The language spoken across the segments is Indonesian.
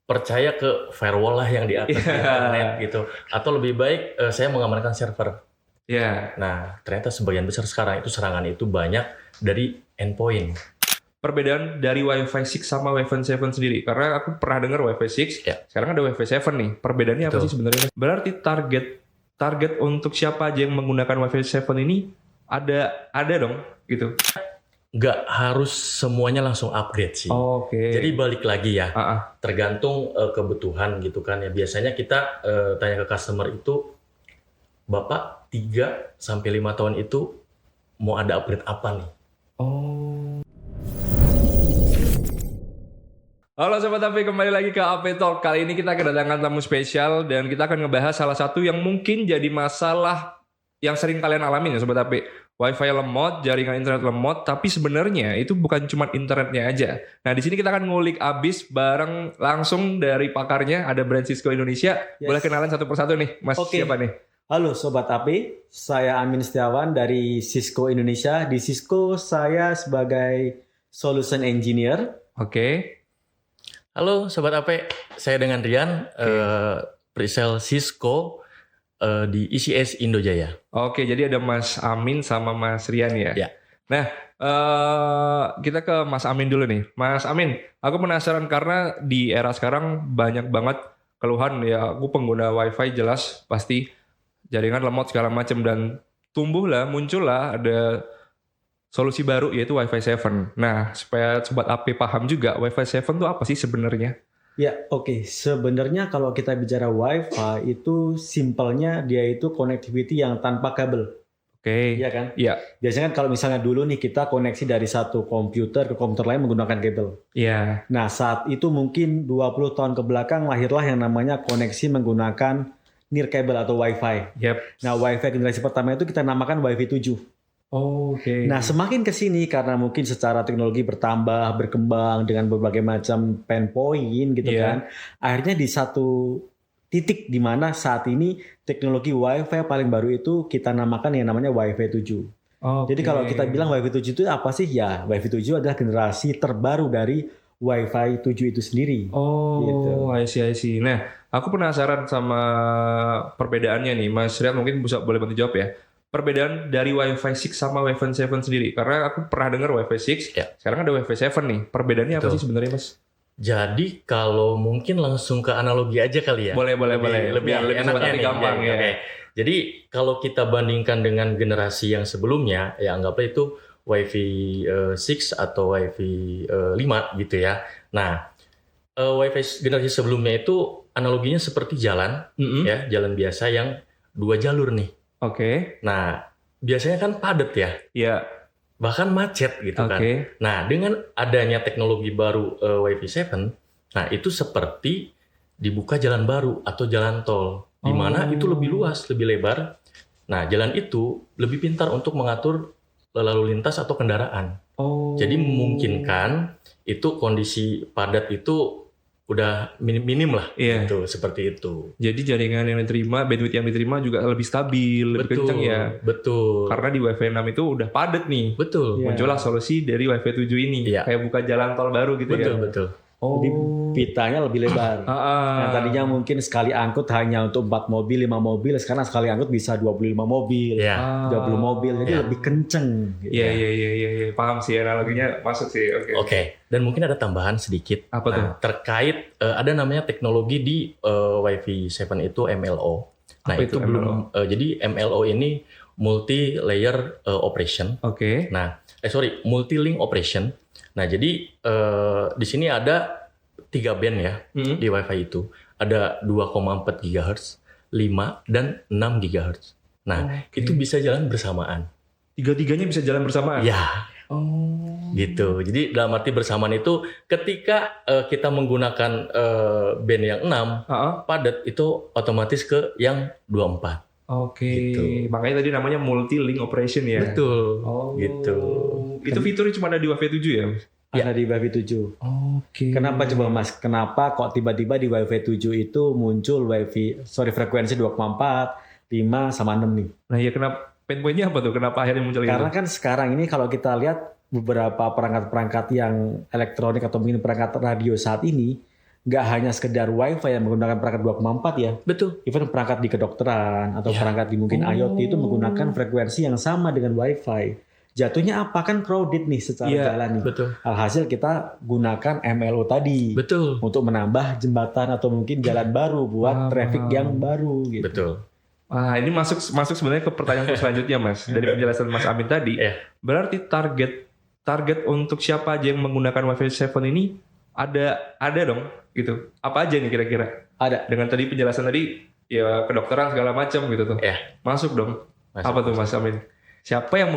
percaya ke firewall lah yang di atas internet gitu. Atau lebih baik saya mengamankan server. Nah, ternyata sebagian besar sekarang itu serangan itu banyak dari endpoint. Perbedaan dari Wi-Fi 6 sama Wi-Fi 7 sendiri, karena aku pernah dengar Wi-Fi 6, sekarang ada Wi-Fi 7 nih. Perbedaannya apa sih sebenarnya? Berarti target untuk siapa aja yang menggunakan Wi-Fi 7 ini ada dong gitu. Nggak harus semuanya langsung upgrade sih. Jadi balik lagi ya, tergantung kebutuhan gitu kan ya. Biasanya kita tanya ke customer itu, Bapak 3-5 tahun itu mau ada upgrade apa nih? Halo Sobat AP, kembali lagi ke AP Talk. Kali ini kita kedatangan tamu spesial dan kita akan ngebahas salah satu yang mungkin jadi masalah yang sering kalian alamin ya Sobat AP. Wi-Fi lemot, jaringan internet lemot, tapi sebenarnya itu bukan cuma internetnya aja. Nah, di sini kita akan ngulik abis bareng langsung dari pakarnya, ada brand Cisco Indonesia. Boleh kenalan satu persatu nih, Mas siapa nih? Halo Sobat AP, saya Amin Setiawan dari Cisco Indonesia. Di Cisco saya sebagai Solution Engineer. Halo Sobat AP, saya dengan Rian, presale Cisco di ICS Indojaya. Jadi ada Mas Amin sama Mas Rian ya? Nah, kita ke Mas Amin dulu nih. Mas Amin, aku penasaran karena di era sekarang banyak banget keluhan ya. Aku pengguna Wi-Fi jelas pasti jaringan lemot segala macam dan muncullah ada solusi baru yaitu Wi-Fi 7. Nah, supaya Sobat AP paham juga Wi-Fi 7 itu apa sih sebenarnya? Sebenarnya kalau kita bicara Wi-Fi itu simpelnya dia itu connectivity yang tanpa kabel. Iya kan? Iya. Biasanya kan kalau misalnya dulu nih kita koneksi dari satu komputer ke komputer lain menggunakan kabel. Iya. Nah, saat itu mungkin 20 tahun ke belakang lahirlah yang namanya koneksi menggunakan near cable atau Wi-Fi. Nah, Wi-Fi generasi pertama itu kita namakan Wi-Fi 7. Nah, semakin ke sini karena mungkin secara teknologi berkembang dengan berbagai macam pain point gitu kan. Akhirnya di satu titik di mana saat ini teknologi Wi-Fi paling baru itu kita namakan yang namanya Wi-Fi 7. Jadi kalau kita bilang Wi-Fi 7 itu apa sih? Ya, Wi-Fi 7 adalah generasi terbaru dari Wi-Fi 7 itu sendiri. Gitu. I see. Nah, aku penasaran sama perbedaannya nih. Mas Rian mungkin boleh bantu jawab ya. Perbedaan dari Wi-Fi 6 sama Wi-Fi 7 sendiri. Karena aku pernah dengar Wi-Fi 6, sekarang ada Wi-Fi 7 nih. Perbedaannya apa sih sebenarnya, Mas? Jadi kalau mungkin langsung ke analogi aja kali ya. Boleh. Lebih enaknya nih. Gampang ya. Jadi kalau kita bandingkan dengan generasi yang sebelumnya, ya anggaplah itu Wi-Fi 6 atau Wi-Fi 5 gitu ya. Nah, Wi-Fi generasi sebelumnya itu analoginya seperti jalan, ya, jalan biasa yang 2 jalur nih. Nah, biasanya kan padat ya. Iya. Bahkan macet gitu kan. Nah, dengan adanya teknologi baru Wi-Fi 7, nah itu seperti dibuka jalan baru atau jalan tol. Di mana itu lebih luas, lebih lebar. Nah, jalan itu lebih pintar untuk mengatur lalu lintas atau kendaraan. Jadi memungkinkan itu kondisi padat itu udah minim lah, gitu, seperti itu. Jadi jaringan yang diterima, bandwidth yang diterima juga lebih stabil, lebih kencang ya. Betul. Karena di Wi-Fi 6 itu udah padat nih. Muncullah solusi dari Wi-Fi 7 ini. Kayak buka jalan tol baru gitu ya. Betul. Jadi pitanya lebih lebar. Nah, tadinya mungkin sekali angkut hanya untuk 4 mobil, 5 mobil. Sekarang sekali angkut bisa 25 mobil, 20 mobil. Jadi lebih kenceng. Iya. Paham sih analoginya, masuk sih. Oke. Dan mungkin ada tambahan sedikit. Apa tuh? Terkait ada namanya teknologi di Wi-Fi 7 itu MLO. Nah, itu belum. Jadi MLO ini multi layer operation. Nah, multi-link operation. Nah, jadi di sini ada 3 band ya di Wi-Fi itu. Ada 2,4 GHz, 5 dan 6 GHz. Nah, itu bisa jalan bersamaan. Tiga-tiganya bisa jalan bersamaan? Ya. Gitu. Jadi dalam arti bersamaan itu ketika kita menggunakan band yang 6 padat itu otomatis ke yang 24. Gitu. Makanya tadi namanya multi-link operation ya? Betul. Gitu. Itu fiturnya cuma ada di Wi-Fi 7 ya? Ada di Wi-Fi 7. Kenapa coba Mas? Kenapa kok tiba-tiba di Wi-Fi 7 itu muncul frekuensi 2,4, 5 sama 6 nih? Nah ya kenapa? Pain point-nya apa tuh? Kenapa akhirnya muncul itu? Karena kan sekarang ini kalau kita lihat beberapa perangkat-perangkat yang elektronik atau mungkin perangkat radio saat ini, nggak hanya sekedar Wi-Fi yang menggunakan perangkat 2,4 ya. Betul. Even perangkat di kedokteran atau perangkat di mungkin IoT itu menggunakan frekuensi yang sama dengan Wi-Fi. Jatuhnya apa? Kan crowded nih secara jalan nih. Betul. Alhasil kita gunakan MLO tadi. Betul. Untuk menambah jembatan atau mungkin jalan baru buat traffic yang baru gitu. Betul. Wah, ini masuk sebenarnya ke pertanyaanku selanjutnya, Mas. Dari penjelasan Mas Amin tadi. Berarti target untuk siapa aja yang menggunakan Wi-Fi 7 ini ada dong gitu. Apa aja nih kira-kira? Ada. Dengan tadi penjelasan tadi ya kedokteran segala macam gitu tuh. Masuk dong. Apa tuh Mas Amin? Siapa yang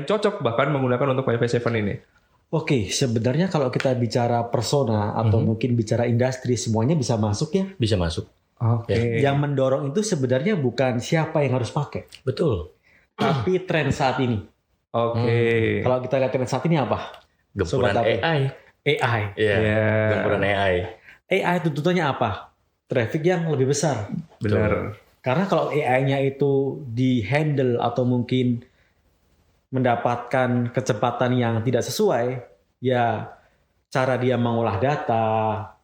cocok bahkan menggunakan untuk Wi-Fi 7 ini? Oke, sebenarnya kalau kita bicara persona atau mungkin bicara industri, semuanya bisa masuk ya? Bisa masuk. Oke. Yang mendorong itu sebenarnya bukan siapa yang harus pakai. Betul. Tapi tren saat ini. Oke. Kalau kita lihat tren saat ini apa? Gempuran AI. Gempuran AI. AI tuntutannya apa? Traffic yang lebih besar. Benar. Karena kalau AI-nya itu di-handle atau mungkin mendapatkan kecepatan yang tidak sesuai, ya cara dia mengolah data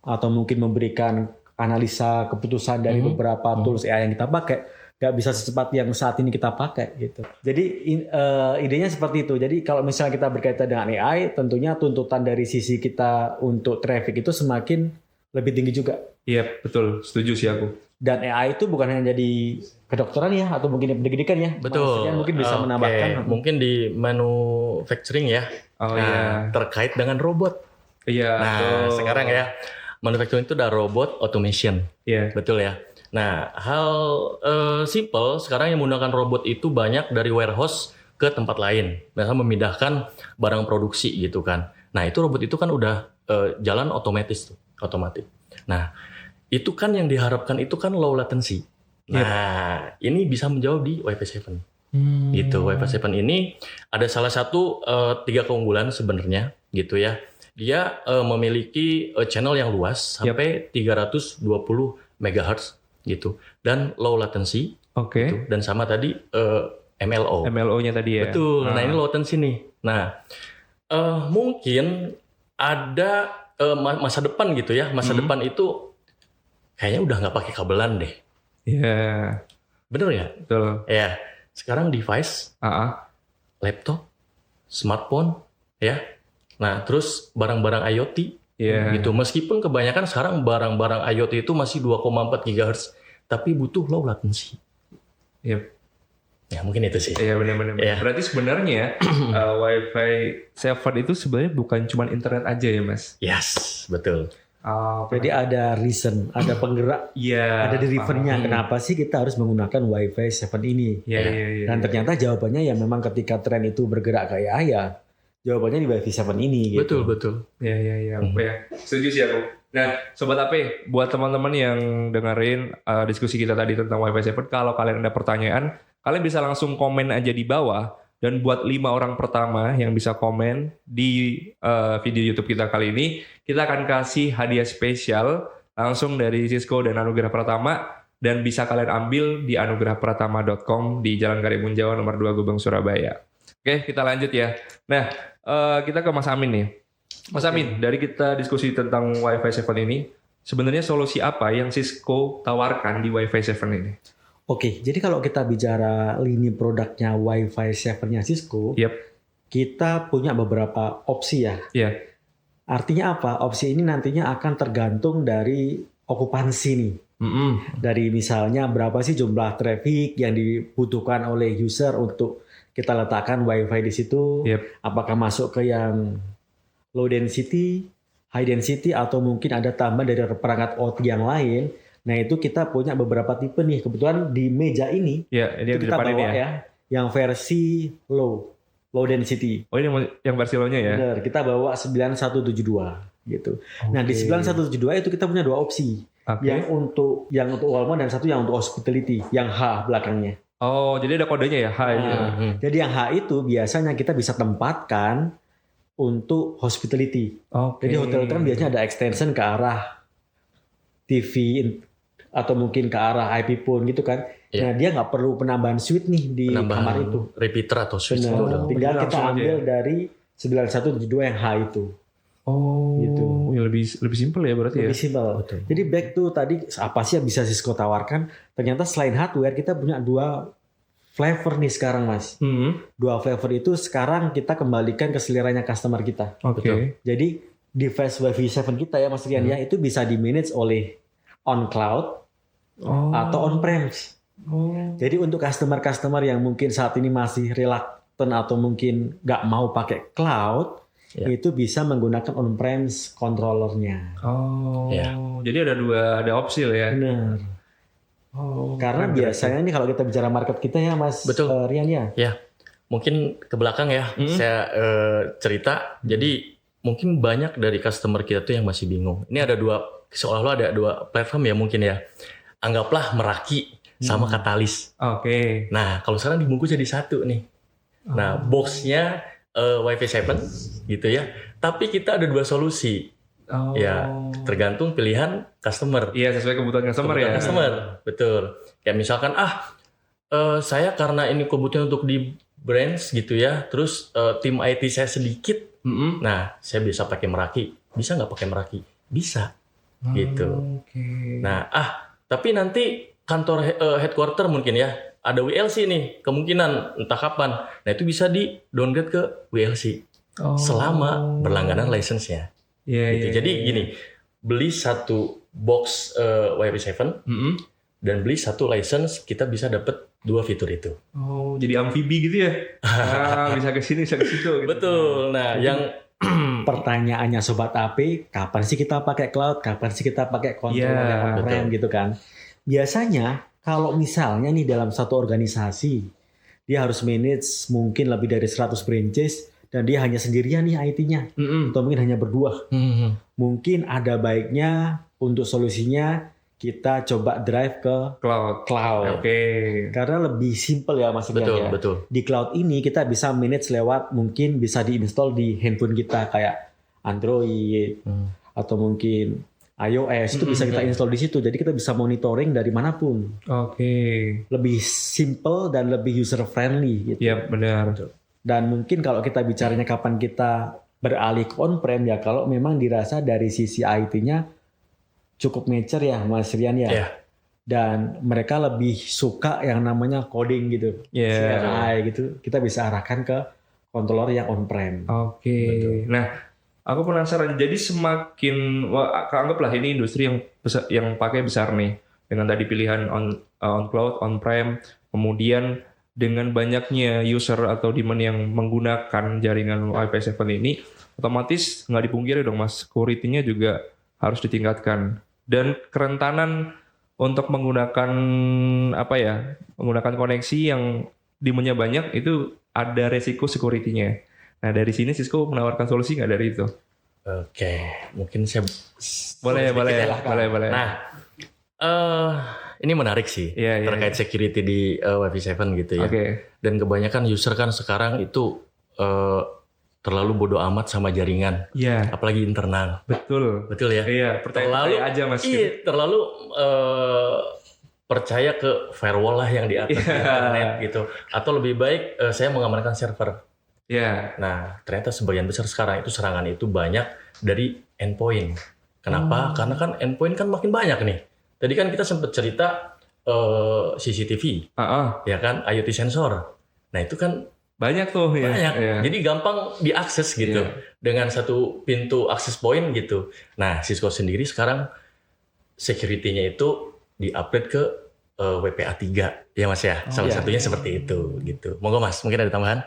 atau mungkin memberikan analisa keputusan dari beberapa tools AI yang kita pakai, nggak bisa secepat yang saat ini kita pakai gitu. Jadi idenya seperti itu. Jadi kalau misalnya kita berkaitan dengan AI, tentunya tuntutan dari sisi kita untuk traffic itu semakin lebih tinggi juga. Iya, betul. Setuju sih aku. Dan AI itu bukan hanya di kedokteran ya, atau mungkin di pendidikan ya. Betul. Mungkin bisa menambahkan. Mungkin di manufacturing ya. Terkait dengan robot. Iya. Sekarang ya, manufacturing itu udah robot automation. Iya. Betul ya. Nah, hal simple sekarang yang menggunakan robot itu banyak dari warehouse ke tempat lain. Misalnya memindahkan barang produksi gitu kan. Nah, itu robot itu kan udah jalan otomatis. Nah, itu kan yang diharapkan itu kan low latency. Nah, ini bisa menjawab di Wi-Fi 7. Gitu. Wi-Fi 7 ini ada salah satu 3 keunggulan sebenarnya gitu ya. Dia memiliki channel yang luas sampai 320 MHz gitu dan low latency. Gitu. Dan sama tadi MLO. MLO-nya tadi ya. Betul. Nah, ini low latency nih. Nah, mungkin ada masa depan gitu ya. Masa depan itu kayaknya udah nggak pakai kabelan deh. Iya. Bener ya? Betul. Ya. Sekarang device, laptop, smartphone, ya. Nah, terus barang-barang IoT, gitu. Meskipun kebanyakan sekarang barang-barang IoT itu masih 2,4 GHz, tapi butuh low latency. Yep. Ya mungkin itu sih. Iya benar-benar. Ya. Berarti sebenarnya Wi-Fi 7 itu sebenarnya bukan cuma internet aja ya Mas? Yes, betul. Jadi ada reason, ada penggerak, ada drivernya. Kenapa sih kita harus menggunakan Wi-Fi 7 ini? Dan ternyata jawabannya ya memang ketika tren itu bergerak ke AI ya, jawabannya di Wi-Fi 7 ini. Gitu. Betul. Ya. Setuju sih aku. Nah, Sobat AP, buat teman-teman yang dengerin diskusi kita tadi tentang Wi-Fi 7, kalau kalian ada pertanyaan, kalian bisa langsung komen aja di bawah. Dan buat 5 orang pertama yang bisa komen di video YouTube kita kali ini, kita akan kasih hadiah spesial langsung dari Cisco dan Anugerah Pratama, dan bisa kalian ambil di anugerahpratama.com di Jalan Karimun Jawa nomor 2 Gubeng Surabaya. Oke, kita lanjut ya. Nah, kita ke Mas Amin nih. Mas Amin, dari kita diskusi tentang Wi-Fi 7 ini, sebenarnya solusi apa yang Cisco tawarkan di Wi-Fi 7 ini? Oke, jadi kalau kita bicara lini produknya Wi-Fi 7-nya Cisco, kita punya beberapa opsi ya. Artinya apa? Opsi ini nantinya akan tergantung dari okupansi nih. Dari misalnya berapa sih jumlah traffic yang dibutuhkan oleh user untuk kita letakkan Wi-Fi di situ. Apakah masuk ke yang low density, high density, atau mungkin ada tambahan dari perangkat OT yang lain. Nah itu kita punya beberapa tipe nih. Kebetulan di meja ini, ini itu kita bawa ya, yang versi low density. Oh ini yang versi low-nya ya? Benar, kita bawa 9172 gitu. Nah di 9172 itu kita punya 2 opsi. Yang untuk Walmart dan satu yang untuk hospitality, yang H belakangnya. Oh jadi ada kodenya ya H ini. Jadi yang H itu biasanya kita bisa tempatkan untuk hospitality. Jadi hotel kan biasanya ada extension ke arah TV atau mungkin ke arah IP phone gitu kan. Nah dia nggak perlu penambahan suite nih di kamar itu. Repeater atau suite. Tinggal kita ambil dari 9172 yang H itu. Oh, gitu. Ya lebih simpel ya berarti lebih simpel. Jadi back to tadi apa sih yang bisa Cisco tawarkan? Ternyata selain hardware kita punya 2 flavor nih sekarang, Mas. 2 flavor itu sekarang kita kembalikan ke seleranya customer kita. Oke. Jadi device Wi-Fi 7 kita ya Mas Rian ya, itu bisa di-manage oleh on cloud atau on-premise. Jadi untuk customer-customer yang mungkin saat ini masih reluctant atau mungkin nggak mau pakai cloud, itu bisa menggunakan on-premise controllernya. Jadi ada opsi ya. Benar. Karena biasanya nih kalau kita bicara market kita ya Mas Rian ya. Ya, mungkin ke belakang ya saya cerita. Jadi mungkin banyak dari customer kita tuh yang masih bingung. Ini ada seolah-olah ada 2 platform ya mungkin ya. Anggaplah Meraki sama Katalis. Nah, kalau sekarang dibungkus jadi satu nih. Nah, boxnya Wi-Fi 7 gitu ya. Tapi kita ada 2 solusi. Ya, tergantung pilihan customer. Iya, sesuai kebutuhan customer ya. Customer, betul. Kayak misalkan saya karena ini kebutuhan untuk di branch gitu ya. Terus tim IT saya sedikit. Nah, saya bisa pakai Meraki. Bisa nggak pakai Meraki? Bisa. Gitu. Nah, tapi nanti kantor headquarter mungkin ya. Ada WLC nih, kemungkinan entah kapan. Nah, itu bisa di downgrade ke WLC. Selama berlangganan license-nya. Gitu. Jadi gini, beli satu box Wi-Fi 7 dan beli satu license, kita bisa dapat 2 fitur itu. Jadi amfibi gitu ya? Bisa ke sini, bisa ke situ. Gitu. Betul. Nah, yang pertanyaannya Sobat AP, kapan sih kita pakai cloud? Kapan sih kita pakai controller on-prem gitu kan? Biasanya kalau misalnya nih dalam satu organisasi, dia harus manage mungkin lebih dari 100 branches, dan dia hanya sendirian nih IT-nya, atau mungkin hanya berdua. Mungkin ada baiknya untuk solusinya kita coba drive ke cloud. Karena lebih simple ya Mas Rian ya. Betul. Di cloud ini kita bisa manage lewat, mungkin bisa diinstal di handphone kita kayak Android atau mungkin iOS, itu bisa kita install di situ. Jadi kita bisa monitoring dari manapun. Lebih simple dan lebih user friendly gitu. Iya, benar. Dan mungkin kalau kita bicaranya kapan kita beralih ke on-prem ya, kalau memang dirasa dari sisi IT-nya cukup mature ya Mas Rian ya. Dan mereka lebih suka yang namanya coding gitu. CLI gitu. Kita bisa arahkan ke controller yang on-prem. Nah, aku penasaran. Jadi semakin anggaplah ini industri yang pakai besar nih, dengan tadi pilihan on cloud, on-prem, kemudian dengan banyaknya user atau demand yang menggunakan jaringan Wi-Fi 7 ini, otomatis nggak dipungkiri dong Mas, security-nya juga harus ditingkatkan. Dan kerentanan untuk menggunakan menggunakan koneksi yang demand-nya banyak, itu ada resiko security-nya. Nah, dari sini Cisco menawarkan solusi nggak dari itu? Mungkin saya boleh. Nah, ini menarik sih terkait security di Wi-Fi 7 gitu ya. Dan kebanyakan user kan sekarang itu terlalu bodoh amat sama jaringan, apalagi internal. Betul ya. Iya, percaya aja Mas. Terlalu percaya ke firewall lah yang di atas internet gitu. Atau lebih baik saya mengamankan server. Nah, ternyata sebagian besar sekarang itu serangan itu banyak dari endpoint. Kenapa? Karena kan endpoint kan makin banyak nih. Tadi kan kita sempat cerita CCTV, ya kan, IoT sensor. Nah itu kan banyak tuh. Banyak. Jadi gampang diakses gitu dengan satu pintu akses point gitu. Nah Cisco sendiri sekarang security-nya itu di-upgrade ke WPA 3 ya Mas ya. Salah satunya seperti itu gitu. Monggo Mas, mungkin ada tambahan?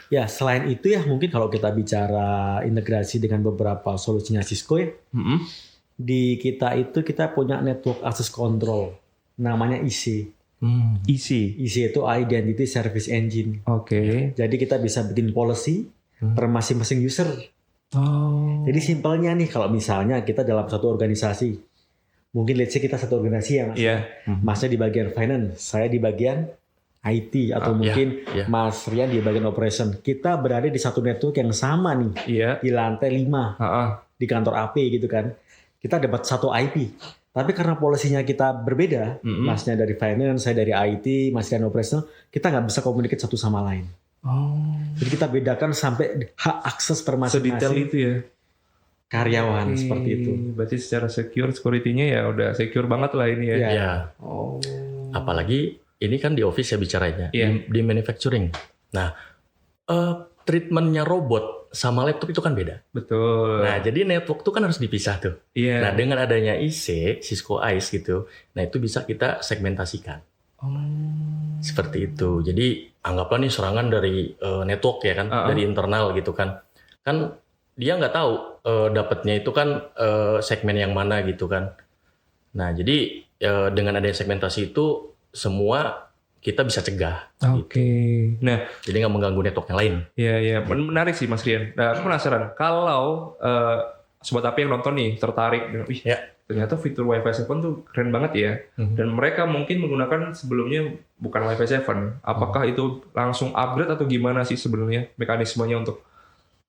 Ya selain itu ya mungkin kalau kita bicara integrasi dengan beberapa solusinya Cisco ya. Di kita itu kita punya network access control, namanya IC. IC itu Identity Service Engine. Jadi kita bisa bikin policy per masing-masing user. Jadi simpelnya nih kalau misalnya kita dalam satu organisasi, mungkin let's say kita satu organisasi ya Mas. Masnya di bagian finance, saya di bagian IT atau mungkin Mas Rian di bagian operation. Kita berada di satu network yang sama nih, di lantai 5 di kantor AP gitu kan. Kita dapat satu IP, tapi karena polisinya kita berbeda, Masnya dari finance, saya dari IT, Mas Rian operational, kita nggak bisa komunikasi satu sama lain. Jadi kita bedakan sampai hak akses per masing-masing. Sedetail itu ya. karyawan seperti itu. Berarti secara security-nya ya udah secure banget lah ini ya. Iya. Oh. Apalagi ini kan di office ya bicaranya, di manufacturing. Nah, treatmentnya robot sama laptop itu kan beda. Betul. Nah, jadi network itu kan harus dipisah tuh. Iya. Nah, dengan adanya IC, Cisco ICE gitu, nah itu bisa kita segmentasikan. Seperti itu. Jadi anggaplah nih serangan dari network ya kan, dari internal gitu kan. Kan dia nggak tahu dapatnya itu kan segmen yang mana gitu kan. Nah, jadi dengan adanya segmentasi itu semua kita bisa cegah. Oke. Gitu. Nah, jadi nggak mengganggu network yang lain. Iya. Menarik sih Mas Rian. Nah, aku penasaran kalau Sobat Api yang nonton nih tertarik dengan, ternyata fitur Wi-Fi 7 tuh keren banget ya. Dan mereka mungkin menggunakan sebelumnya bukan Wi-Fi 7. Apakah itu langsung upgrade atau gimana sih sebenarnya mekanismenya untuk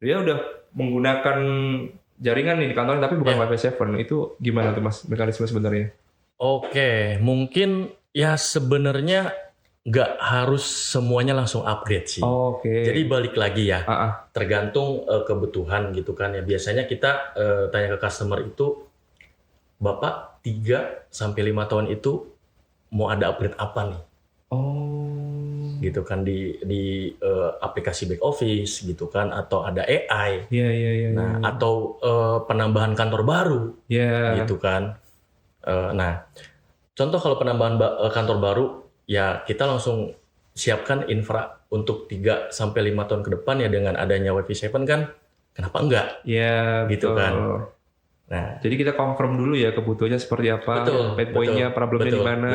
dia udah menggunakan jaringan nih di kantor tapi bukan Wi-Fi 7. Itu gimana tuh Mas mekanisme sebenarnya? Oke, mungkin ya sebenarnya nggak harus semuanya langsung upgrade sih. Jadi balik lagi ya, tergantung kebutuhan gitu kan ya. Biasanya kita tanya ke customer itu, Bapak 3-5 tahun itu mau ada upgrade apa nih? Gitu kan di aplikasi back office gitu kan, atau ada AI. Nah, atau penambahan kantor baru. Gitu kan. Nah, contoh kalau penambahan kantor baru, ya kita langsung siapkan infra untuk 3-5 tahun ke depan ya dengan adanya Wi-Fi 7 kan, kenapa enggak? Gitu kan. Nah, jadi kita confirm dulu ya kebutuhannya seperti apa, pain point-nya, problemnya di mana.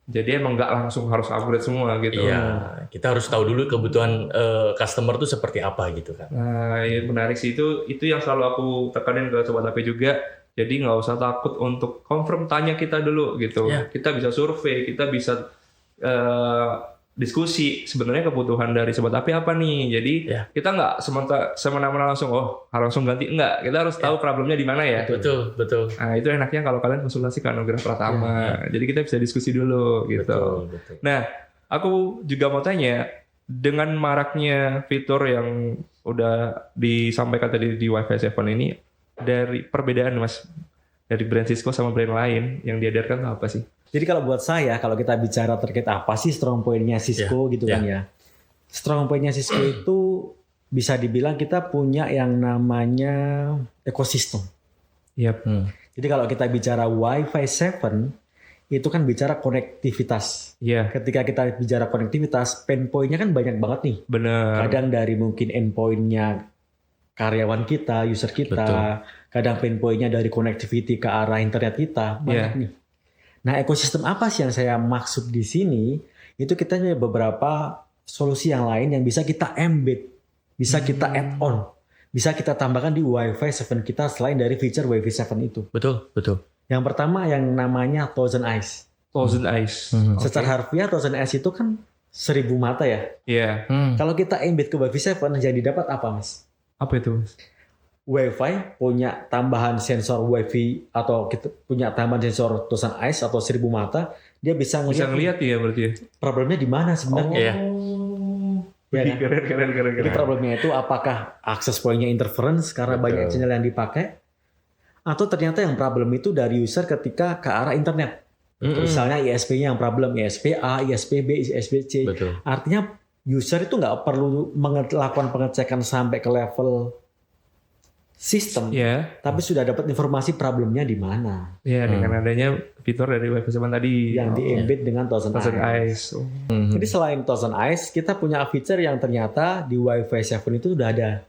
Jadi emang nggak langsung harus upgrade semua gitu. Iya, kita harus tahu dulu kebutuhan customer tuh seperti apa gitu kan. Nah, ya menarik sih itu yang selalu aku tekanin ke Sobat HP juga. Jadi nggak usah takut untuk confirm, tanya kita dulu gitu. Kita bisa survei, kita bisa diskusi sebenarnya kebutuhan dari Sobat HP apa nih. Jadi kita nggak semena-mena langsung harus langsung ganti, enggak. Kita harus tahu problemnya di mana ya. Betul. Nah, itu enaknya kalau kalian konsultasi ke Anugerah Pratama. Jadi kita bisa diskusi dulu gitu. Betul. Nah, aku juga mau tanya, dengan maraknya fitur yang udah disampaikan tadi di Wi-Fi 7 ini, dari perbedaan Mas dari brand Cisco sama brand lain yang diadarkan itu apa sih? Jadi kalau buat saya, kalau kita bicara terkait apa sih strong point-nya Cisco gitu kan ya. Strong point-nya Cisco itu bisa dibilang kita punya yang namanya ekosistem. Jadi kalau kita bicara Wi-Fi 7 itu kan bicara konektivitas. Ketika kita bicara konektivitas, pain point-nya kan banyak banget nih. Benar. Kadang dari mungkin endpoint-nya karyawan kita, user kita, kadang pain point-nya dari connectivity ke arah internet kita, banyak nih. Nah, ekosistem apa sih yang saya maksud di sini? Itu kita punya beberapa solusi yang lain yang bisa kita embed, bisa kita add on, bisa kita tambahkan di Wi-Fi 7 kita selain dari feature Wi-Fi 7 itu. Betul. Yang pertama yang namanya Thousand Eyes. Secara harfiah Thousand Eyes itu kan 1000 mata ya. Kalau kita embed ke Wi-Fi 7 yang didapat apa, Mas? Apa itu? Wi-Fi punya tambahan sensor Wi-Fi atau kita punya tambahan sensor Thousand Eyes atau 1000 mata, dia bisa ngelihat ya berarti. Problemnya di mana sebenarnya? Keren. Jadi problemnya itu apakah akses point-nya interference karena banyak channel yang dipakai, atau ternyata yang problem itu dari user ketika ke arah internet. Misalnya ISP-nya yang problem, ISP-A, ISP-B, ISP-C. Artinya user itu nggak perlu melakukan pengecekan sampai ke level sistem, tapi sudah dapat informasi problemnya di mana. Dengan adanya fitur dari Wi-Fi 7 tadi yang di-embed dengan Thousand Eyes. Jadi selain Thousand Eyes, kita punya feature yang ternyata di Wi-Fi 7 itu sudah ada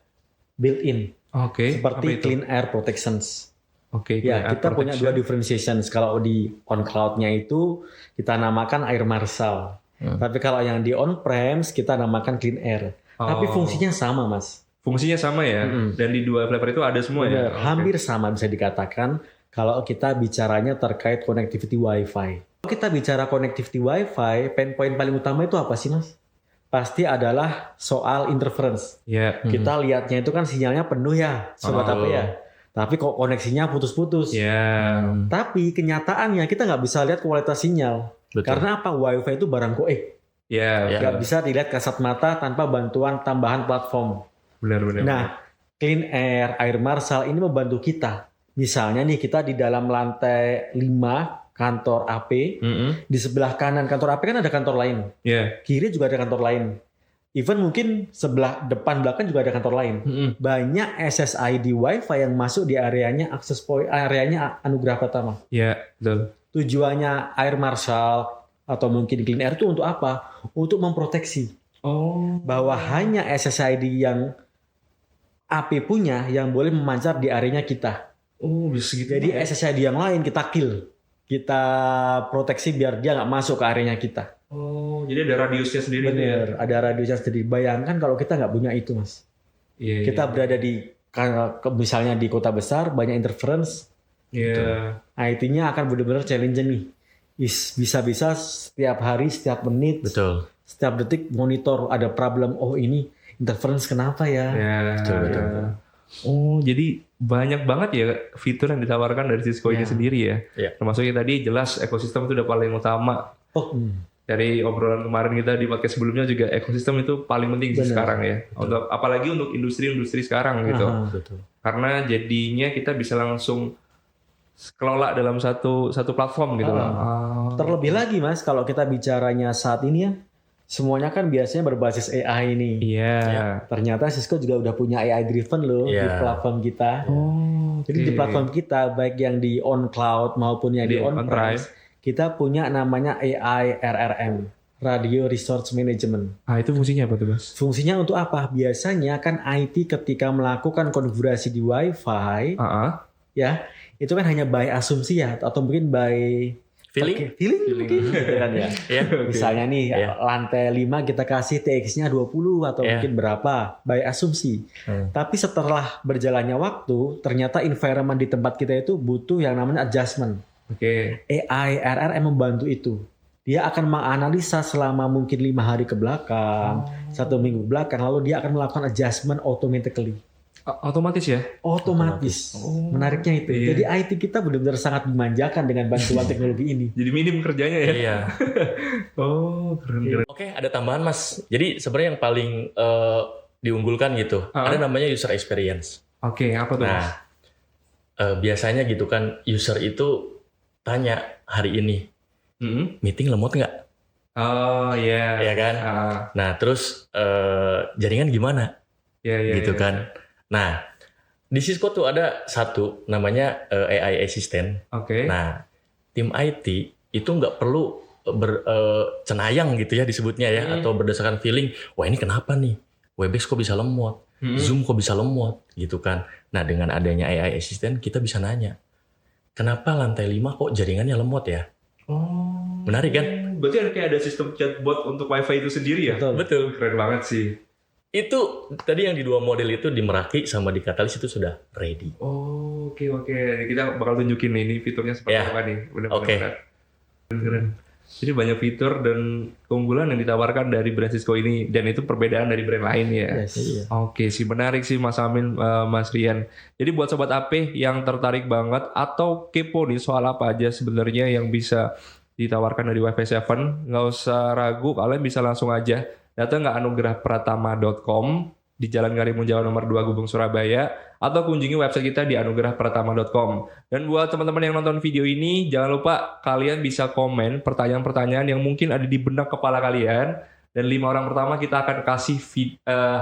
built-in. Seperti Clean Air Protections. Kita punya dua differentiations. Kalau di on cloud-nya itu kita namakan Air Marshal. Tapi kalau yang di on-premise kita namakan Clean Air. Tapi fungsinya sama, Mas. Fungsinya sama ya? Dan di dua flavor itu ada semua ya? Hampir sama bisa dikatakan kalau kita bicaranya terkait connectivity Wi-Fi. Kalau kita bicara connectivity Wi-Fi, pain point paling utama itu apa sih, Mas? Pasti adalah soal interference. Kita lihatnya itu kan sinyalnya penuh ya, sobat apa ya? Tapi kok koneksinya putus-putus. Tapi kenyataannya kita nggak bisa lihat kualitas sinyal. Karena apa? Wi-Fi itu barang goib. Nggak bisa dilihat kasat mata tanpa bantuan tambahan platform. Benar. Nah, Clean Air, Air Marshal ini membantu kita. Misalnya nih kita di dalam lantai 5 kantor AP, di sebelah kanan kantor AP kan ada kantor lain. Kiri juga ada kantor lain. Even mungkin sebelah depan belakang juga ada kantor lain. Banyak SSID Wi-Fi yang masuk di areanya access point, areanya Anugerah Pratama. Betul. Tujuannya Air Marshal atau mungkin Clean Air itu untuk apa? Untuk memproteksi. Bahwa hanya SSID yang AP punya yang boleh memancar di areanya kita. Bisa gitu. Jadi SSID yang lain kita kill. Kita proteksi biar dia nggak masuk ke areanya kita. Jadi ada radiusnya sendiri. Bener, ada radiusnya sendiri. Bayangkan kalau kita nggak punya itu, Mas. Kita berada di, misalnya di kota besar, banyak interference. IT-nya akan benar-benar challenge nih. Bisa-bisa setiap hari, setiap menit, setiap detik monitor ada problem. Ini interference kenapa ya? Betul. Jadi banyak banget ya fitur yang ditawarkan dari Cisco ini sendiri ya. Termasuknya tadi jelas ekosistem itu udah paling utama. Dari obrolan kemarin kita di podcast sebelumnya juga ekosistem itu paling penting sih sekarang ya. Apalagi untuk industri-industri sekarang gitu. Karena jadinya kita bisa langsung kelola dalam satu platform gitu loh. Terlebih lagi Mas, kalau kita bicaranya saat ini ya, semuanya kan biasanya berbasis AI ini. Ternyata Cisco juga udah punya AI driven loh di platform kita. Jadi di platform kita baik yang di on cloud maupun yang di on-premise, kita punya namanya AI RRM, Radio Resource Management. Itu fungsinya apa tuh, Mas? Fungsinya untuk apa? Biasanya kan IT ketika melakukan konfigurasi di Wi-Fi, ya itu kan hanya by asumsi ya, atau mungkin by feeling mungkin, kan ya. Misalnya nih lantai 5 kita kasih TX-nya 20 atau mungkin berapa, by asumsi. Tapi setelah berjalannya waktu, ternyata environment di tempat kita itu butuh yang namanya adjustment. AI RRM membantu itu. Dia akan menganalisa selama mungkin 5 hari ke belakang, 1 minggu belakang, lalu dia akan melakukan adjustment automatically. Otomatis ya? Otomatis. Menariknya itu. Jadi IT kita benar-benar sangat dimanjakan dengan bantuan teknologi ini. Jadi minim kerjanya ya? Keren. Oke, ada tambahan Mas. Jadi sebenarnya yang paling diunggulkan gitu, ada namanya user experience. Apa tuh Mas? Biasanya gitu kan, user itu tanya hari ini, meeting lemot nggak? Ya kan? Nah terus jaringan gimana? Gitu kan? Nah di Cisco tuh ada satu namanya AI Assistant. Nah tim IT itu nggak perlu cenayang gitu ya disebutnya ya, atau berdasarkan feeling. Wah ini kenapa nih? Webex kok bisa lemot? Zoom kok bisa lemot? Gitu kan? Nah dengan adanya AI Assistant kita bisa nanya. Kenapa lantai 5 kok jaringannya lemot ya? Menarik kan? Berarti kayak ada sistem chatbot untuk Wi-Fi itu sendiri ya? Betul. Keren banget sih. Itu tadi yang di 2 model itu di Meraki sama di Katalis itu sudah ready. Oke. Kita bakal tunjukin ini fiturnya seperti apa nih. Benar-benar. Keren. Jadi banyak fitur dan keunggulan yang ditawarkan dari brand Cisco ini, dan itu perbedaan dari brand lain ya. Oke sih, menarik sih Mas Amin, Mas Rian. Jadi buat sobat AP yang tertarik banget atau kepo nih soal apa aja sebenarnya yang bisa ditawarkan dari Wi-Fi 7, nggak usah ragu, kalian bisa langsung aja datang ke anugerahpratama.com di Jalan Karimun Jawa nomor 2 Gubeng Surabaya, atau kunjungi website kita di anugerahpratama.com. Dan buat teman-teman yang nonton video ini, jangan lupa kalian bisa komen pertanyaan-pertanyaan yang mungkin ada di benak kepala kalian, dan 5 orang pertama kita akan kasih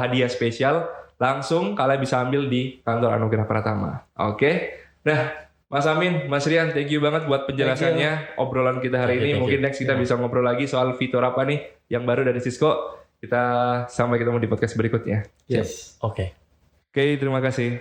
hadiah spesial, langsung kalian bisa ambil di kantor Anugerah Pratama. Oke? Nah, Mas Amin, Mas Rian, thank you banget buat penjelasannya obrolan kita hari ini. Mungkin next kita bisa ngobrol lagi soal fitur apa nih yang baru dari Cisco. Kita sampai ketemu di podcast berikutnya. Oke, terima kasih.